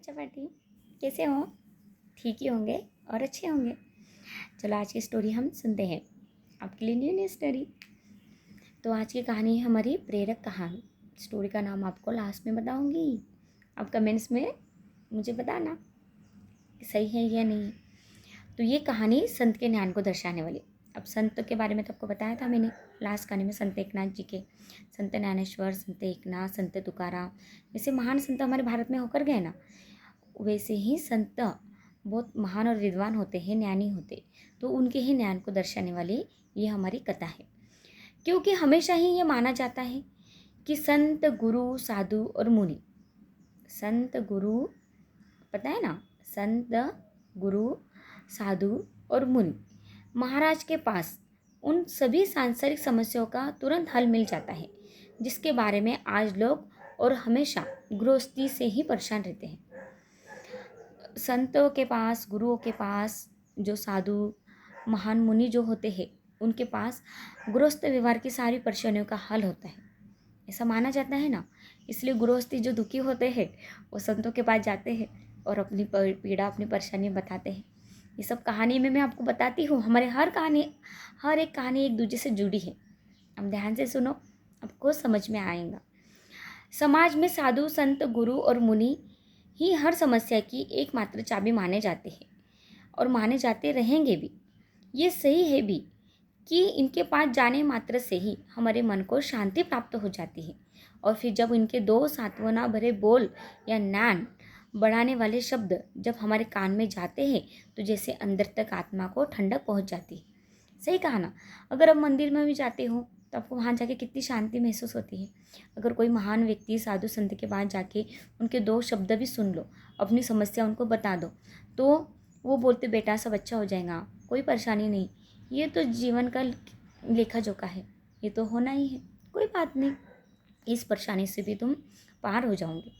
चपाटी, कैसे हो? ठीक ही होंगे और अच्छे होंगे। चलो आज की स्टोरी हम सुनते हैं, आपके लिए न्यू न्यू स्टोरी। तो आज की कहानी है हमारी प्रेरक कहानी। स्टोरी का नाम आपको लास्ट में बताऊंगी। आप कमेंट्स में मुझे बताना कि सही है या नहीं। तो ये कहानी संत के ज्ञान को दर्शाने वाली। अब संत के बारे में तो आपको बताया था मैंने लास्ट कहानी में, संत एकनाथ जी के, संत ज्ञानेश्वर, संत एकनाथ, संत तुकाराम, जैसे महान संत हमारे भारत में होकर गए ना, वैसे ही संत बहुत महान और विद्वान होते हैं, ज्ञानी होते, तो उनके ही ज्ञान को दर्शाने वाली ये हमारी कथा है। क्योंकि हमेशा ही ये माना जाता है कि संत, गुरु, साधु और मुनि, संत गुरु, पता है ना, संत, गुरु, साधु और मुनि महाराज के पास उन सभी सांसारिक समस्याओं का तुरंत हल मिल जाता है, जिसके बारे में आज लोग और हमेशा गृहस्थी से ही परेशान रहते हैं। संतों के पास, गुरुओं के पास, जो साधु महान मुनि जो होते हैं, उनके पास गृहस्थ व्यवहार की सारी परेशानियों का हल होता है, ऐसा माना जाता है ना। इसलिए गृहस्थी जो दुखी होते हैं वो संतों के पास जाते हैं और अपनी पीड़ा, अपनी परेशानी बताते हैं। ये सब कहानी में मैं आपको बताती हूँ। हमारे हर एक कहानी एक दूसरे से जुड़ी है। अब ध्यान से सुनो, आपको समझ में आएगा। समाज में साधु, संत, गुरु और मुनि ही हर समस्या की एकमात्र चाबी माने जाते हैं और माने जाते रहेंगे भी। ये सही है भी कि इनके पास जाने मात्र से ही हमारे मन को शांति प्राप्त हो जाती है। और फिर जब इनके दो सांत्वना भरे बोल या ज्ञान बढ़ाने वाले शब्द जब हमारे कान में जाते हैं तो जैसे अंदर तक आत्मा को ठंडक पहुंच जाती है। सही कहा ना। अगर आप मंदिर में भी जाते हो तो आपको वहाँ जाके कितनी शांति महसूस होती है। अगर कोई महान व्यक्ति, साधु संत के पास जाके उनके दो शब्द भी सुन लो, अपनी समस्या उनको बता दो, तो वो बोलते बेटा सब अच्छा हो जाएगा, कोई परेशानी नहीं, ये तो जीवन का लेखा जोखा है, ये तो होना ही है, कोई बात नहीं, इस परेशानी से भी तुम पार हो जाओगे।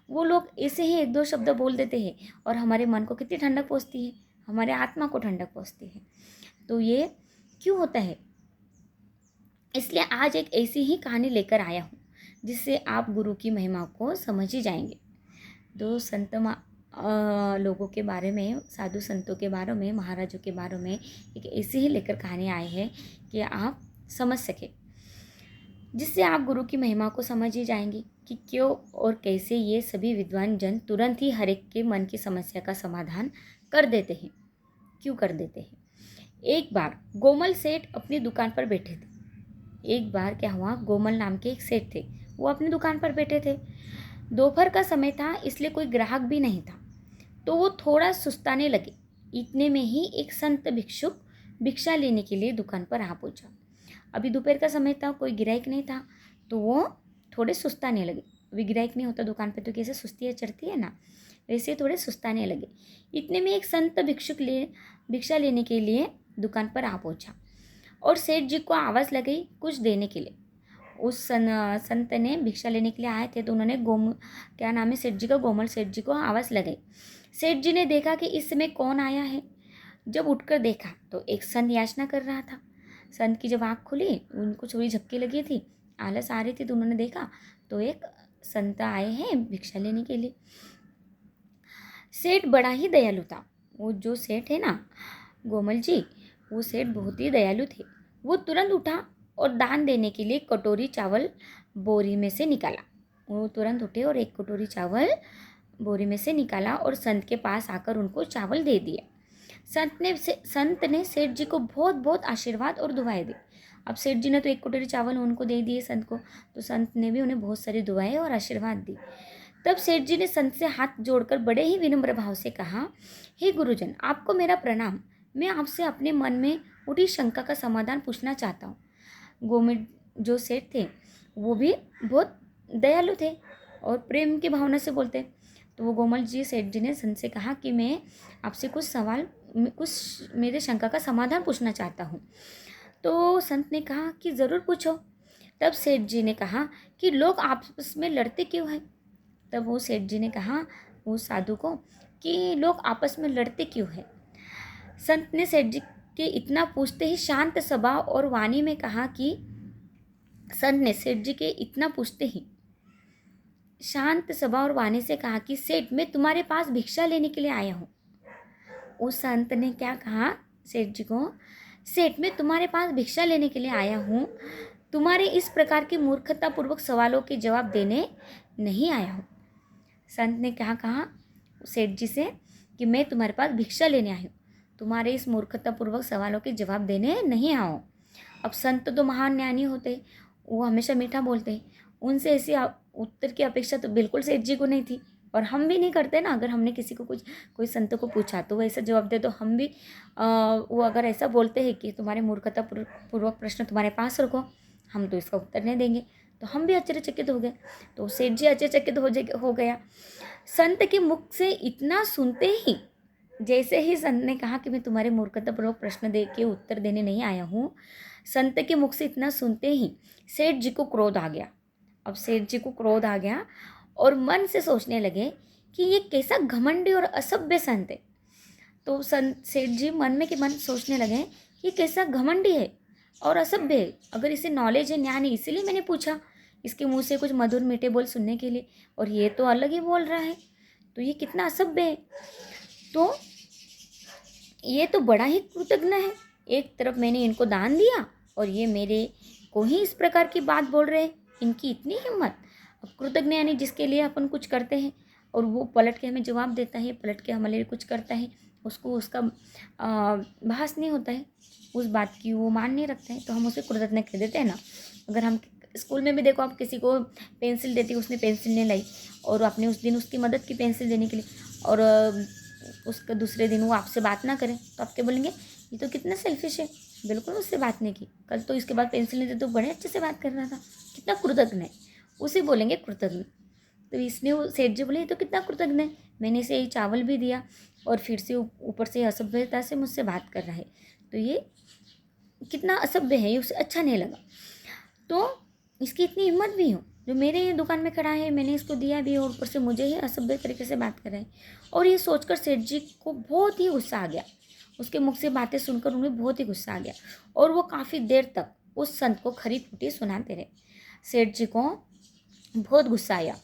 वो लोग ऐसे ही एक दो शब्द बोल देते हैं और हमारे मन को कितनी ठंडक पहुँचती है, हमारे आत्मा को ठंडक पहुँचती है। तो ये क्यों होता है? इसलिए आज एक ऐसी ही कहानी लेकर आया हूँ जिससे आप गुरु की महिमा को समझ ही जाएंगे। दो लोगों के बारे में, साधु संतों के बारे में, महाराजों के बारे में एक ऐसी ही लेकर कहानी आई है कि आप समझ सके, जिससे आप गुरु की महिमा को समझ ही जाएंगे कि क्यों और कैसे ये सभी विद्वान जन तुरंत ही हर एक के मन की समस्या का समाधान कर देते हैं। क्यों कर देते हैं? एक बार गोमल सेठ अपनी दुकान पर बैठे थे। एक बार क्या हुआ, गोमल नाम के एक सेठ थे, वो अपनी दुकान पर बैठे थे। दोपहर का समय था, इसलिए कोई ग्राहक भी नहीं था, तो वो थोड़ा सुस्ताने लगे। इतने में ही एक संत भिक्षुक भिक्षा लेने के लिए दुकान पर आ पहुंचा। अभी दोपहर का समय था, कोई गिराहक नहीं था, तो वो थोड़े सुस्ताने लगे। अभी गिराहक नहीं होता दुकान पर तो कैसे सुस्तियाँ चढ़ती है ना, वैसे थोड़े सुस्ताने लगे। इतने में एक संत भिक्षुक भिक्षा लेने के लिए दुकान पर आ पहुंचा और सेठ जी को आवाज़ लगाई कुछ देने के लिए। उस संत ने भिक्षा लेने के लिए आए थे, तो उन्होंने क्या नाम है सेठ जी का, गोमल सेठ जी को आवाज़ लगाई। सेठ जी ने देखा कि इस समय कौन आया है। जब उठकर देखा तो एक संत याचना कर रहा था। संत की जब आँख खुली, उनको थोड़ी झपकी लगी थी, आलस आ रही थी, तो उन्होंने देखा तो एक संत आए हैं भिक्षा लेने के लिए। सेठ बड़ा ही दयालु था। वो जो सेठ है ना, गोमल जी, वो सेठ बहुत ही दयालु थे। वो तुरंत उठा और दान देने के लिए कटोरी चावल बोरी में से निकाला। वो तुरंत उठे और एक कटोरी चावल बोरी में से निकाला और संत के पास आकर उनको चावल दे दिया। संत ने सेठ जी को बहुत बहुत आशीर्वाद और दुआएं दी। अब सेठ जी ने तो एक कटोरी चावल उनको दे दिए संत को, तो संत ने भी उन्हें बहुत सारी दुआएं और आशीर्वाद दी। तब सेठ जी ने संत से हाथ जोड़कर बड़े ही विनम्र भाव से कहा, हे गुरुजन, आपको मेरा प्रणाम। मैं आपसे अपने मन में उठी शंका का समाधान पूछना चाहता हूँ। गोमित जो सेठ थे वो भी बहुत दयालु थे और प्रेम की भावना से बोलते। तो वो गोमल जी सेठ जी ने संत से कहा कि मैं आपसे कुछ मेरे शंका का समाधान पूछना चाहता हूँ। तो संत ने कहा कि ज़रूर पूछो। तब सेठ जी ने कहा कि लोग आपस में लड़ते क्यों हैं? तब वो सेठ जी ने कहा उस साधु को कि लोग आपस में लड़ते क्यों हैं? संत ने सेठ जी के इतना पूछते ही शांत स्वभाव और वाणी में कहा कि संत ने सेठ जी के इतना पूछते ही शांत स्वभाव और वाणी से कहा कि सेठ, मैं तुम्हारे पास भिक्षा लेने के लिए आया हूँ। उस संत ने क्या कहा सेठ जी को, सेठ, मैं तुम्हारे पास भिक्षा लेने के लिए आया हूँ, तुम्हारे इस प्रकार के मूर्खतापूर्वक सवालों के जवाब देने नहीं आया हूँ। संत ने क्या कहा सेठ जी से कि मैं तुम्हारे पास भिक्षा लेने आया हूँ, तुम्हारे इस मूर्खतापूर्वक सवालों के जवाब देने नहीं आया हूँ। अब संत तो महान ज्ञानी होते हैं, वो हमेशा मीठा बोलते हैं, उनसे ऐसी उत्तर की अपेक्षा तो बिल्कुल सेठ जी को नहीं थी। और हम भी नहीं करते ना, अगर हमने किसी को कुछ कोई संत को पूछा तो वो ऐसा जवाब दे, तो हम भी वो अगर ऐसा बोलते हैं कि तुम्हारे मूर्खता पूर्वक प्रश्न तुम्हारे पास रखो, हम तो इसका उत्तर नहीं देंगे, तो हम भी आश्चर्यचकित हो गए। तो सेठ जी आश्चर्यचकित हो गया। संत के मुख से इतना सुनते ही, जैसे ही संत ने कहा कि मैं तुम्हारे मूर्खतापूर्वक प्रश्न दे के उत्तर देने नहीं आया हूँ, संत के मुख से इतना सुनते ही सेठ जी को क्रोध आ गया। अब सेठ जी को क्रोध आ गया और मन से सोचने लगे कि ये कैसा घमंडी और असभ्य संत है। तो संत सेठ जी मन में के मन सोचने लगे कि कैसा घमंडी है और असभ्य है, अगर इसे नॉलेज है, ज्ञान है, इसीलिए मैंने पूछा इसके मुंह से कुछ मधुर मीठे बोल सुनने के लिए, और ये तो अलग ही बोल रहा है, तो ये कितना असभ्य है। तो ये तो बड़ा ही कृतज्ञ है, एक तरफ मैंने इनको दान दिया और ये मेरे को ही इस प्रकार की बात बोल रहे हैं, इनकी इतनी हिम्मत। अब कृतज्ञ यानी जिसके लिए अपन कुछ करते हैं और वो पलट के हमें जवाब देता है, पलट के हमारे लिए कुछ करता है, उसको उसका भास नहीं होता है, उस बात की वो मान नहीं रखता है, तो हम उसे कृतज्ञ कह देते हैं ना। अगर हम स्कूल में भी देखो, आप किसी को पेंसिल देती, उसने पेंसिल नहीं लाई और आपने उस दिन उसकी मदद की पेंसिल देने के लिए, और उसका दूसरे दिन वो आपसे बात ना करें, तो आप क्या बोलेंगे, ये तो कितना सेल्फिश है, बिल्कुल उससे बात नहीं की, कल तो इसके बाद पेंसिल नहीं दी तो बड़े अच्छे से बात कर रहा था, कितना कृतज्ञ है, उसे बोलेंगे कृतज्ञ। तो इसने वो सेठ जी बोले, ये तो कितना कृतज्ञ है, मैंने इसे ये चावल भी दिया और फिर से ऊपर से असभ्यता से मुझसे बात कर रहा है, तो ये कितना असभ्य है, ये उसे अच्छा नहीं लगा। तो इसकी इतनी हिम्मत भी हो, जो मेरे दुकान में खड़ा है, मैंने इसको दिया भी और ऊपर से मुझे ही असभ्य तरीके से बात कर रहा है। और ये सोचकर सेठ जी को बहुत ही गुस्सा आ गया, उसके मुख से बातें सुनकर उन्हें बहुत ही गुस्सा आ गया और वो काफ़ी देर तक उस संत को खरी खोटी सुनाते रहे। सेठ जी को बहुत गुस्सा आया,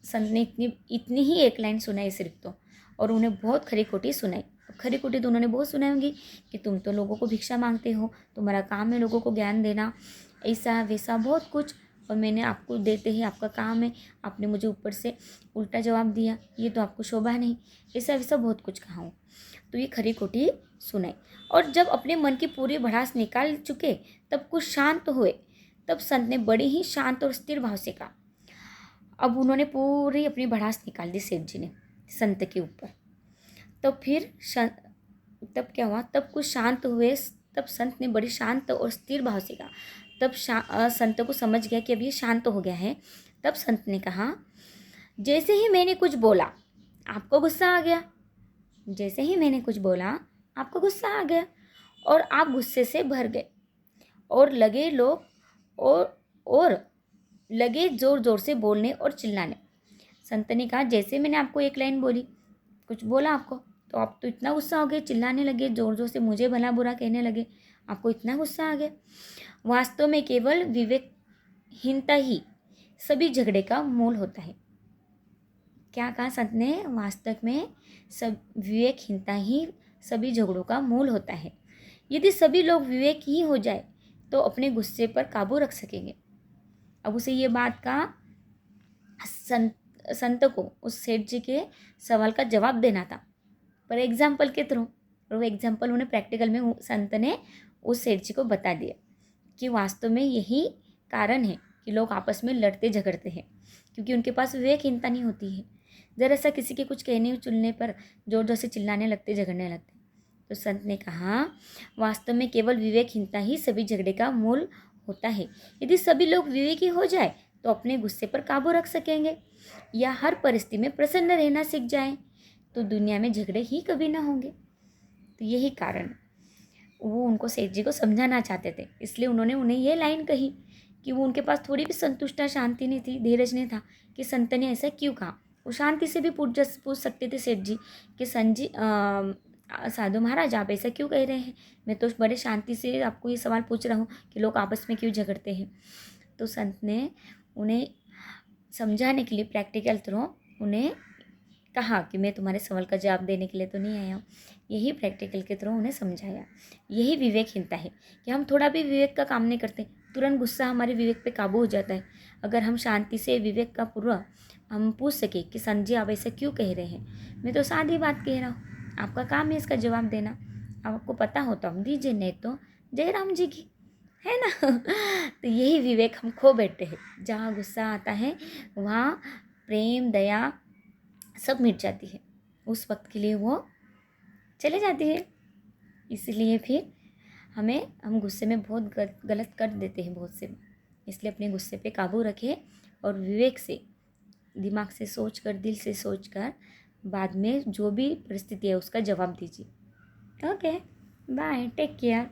संत ने इतनी इतनी ही एक लाइन सुनाई सिर्फ, तो और उन्हें बहुत खरी खोटी सुनाई। खरी खोटी तो उन्होंने बहुत सुनाई होंगी कि तुम तो लोगों को भिक्षा मांगते हो, तुम्हारा काम है लोगों को ज्ञान देना, ऐसा वैसा बहुत कुछ, और मैंने आपको देते ही आपका काम है, आपने मुझे ऊपर से उल्टा जवाब दिया, ये तो आपको शोभा नहीं, ऐसा वैसा बहुत कुछ कहा हूँ। तो ये खरी खोटी सुनाई, और जब अपने मन की पूरी भड़ास निकाल चुके, तब कुछ शांत हुए, तब संत ने बड़े ही शांत और स्थिर भाव से कहा। अब उन्होंने पूरी अपनी भड़ास निकाल दी सेठ जी ने संत के ऊपर। तब क्या हुआ, तब कुछ शांत हुए, तब संत ने बड़ी शांत और स्थिर भाव से कहा। तब संत को समझ गया कि अब ये शांत हो गया है। तब संत ने कहा, जैसे ही मैंने कुछ बोला आपको गुस्सा आ गया, जैसे ही मैंने कुछ बोला आपको गुस्सा आ गया और आप गुस्से से भर गए और लगे जोर जोर से बोलने और चिल्लाने। संत ने कहा, जैसे मैंने आपको एक लाइन बोली, कुछ बोला आपको, तो आप तो इतना गुस्सा हो गए, चिल्लाने लगे, जोर जोर से मुझे भला बुरा कहने लगे, आपको इतना गुस्सा आ गया। वास्तव में केवल विवेकहीनता ही सभी झगड़े का मूल होता है। क्या कहा संत ने, वास्तव में सब विवेकहीनता ही सभी झगड़ों का मूल होता है। यदि सभी लोग विवेक ही हो जाए तो अपने गुस्से पर काबू रख सकेंगे। अब उसे ये बात का संत को उस सेठ जी के सवाल का जवाब देना था, पर एग्जाम्पल के थ्रू, और वो एग्जाम्पल उन्हें प्रैक्टिकल में संत ने उस सेठ जी को बता दिया कि वास्तव में यही कारण है कि लोग आपस में लड़ते झगड़ते हैं, क्योंकि उनके पास विवेकहीनता नहीं होती है। ज़रा सा किसी के कुछ कहने चुनने पर जोर जोर से चिल्लाने लगते, झगड़ने लगते। तो संत ने कहा, वास्तव में केवल विवेकहीनता ही सभी झगड़े का मूल होता है। यदि सभी लोग विवेकी हो जाए तो अपने गुस्से पर काबू रख सकेंगे या हर परिस्थिति में प्रसन्न रहना सीख जाएं, तो दुनिया में झगड़े ही कभी ना होंगे। तो यही कारण, वो उनको सेठ जी को समझाना चाहते थे, इसलिए उन्होंने उन्हें ये लाइन कही कि वो उनके पास थोड़ी भी संतुष्टता, शांति नहीं थी, धीरज नहीं था कि संत ने ऐसा क्यों कहा। वो शांति से भी पूछ सकते थे सेठ जी कि साधु महाराज, आप ऐसा क्यों कह रहे हैं, मैं तो बड़े शांति से आपको ये सवाल पूछ रहा हूँ कि लोग आपस में क्यों झगड़ते हैं। तो संत ने उन्हें समझाने के लिए प्रैक्टिकल थ्रू उन्हें कहा कि मैं तुम्हारे सवाल का जवाब देने के लिए तो नहीं आया हूँ। यही प्रैक्टिकल के थ्रू उन्हें समझाया। यही विवेकहीनता है कि हम थोड़ा भी विवेक का काम नहीं करते, तुरंत गुस्सा हमारे विवेक पे काबू हो जाता है। अगर हम शांति से विवेक का पूर्व हम पूछ सके कि संजय आप ऐसा क्यों कह रहे हैं, मैं तो सादी बात कह रहा हूँ, आपका काम है इसका जवाब देना, आपको पता हो तो हम दीजिए, नहीं तो जय राम जी की, है ना। तो यही विवेक हम खो बैठे हैं। जहाँ गुस्सा आता है वहाँ प्रेम दया सब मिट जाती है, उस वक्त के लिए वो चले जाती है। इसलिए फिर हम गुस्से में बहुत गलत कर देते हैं बहुत से। इसलिए अपने गुस्से पे काबू रखें और विवेक से, दिमाग से सोच कर, दिल से सोच कर बाद में जो भी परिस्थिति है उसका जवाब दीजिए। Okay, bye, take care.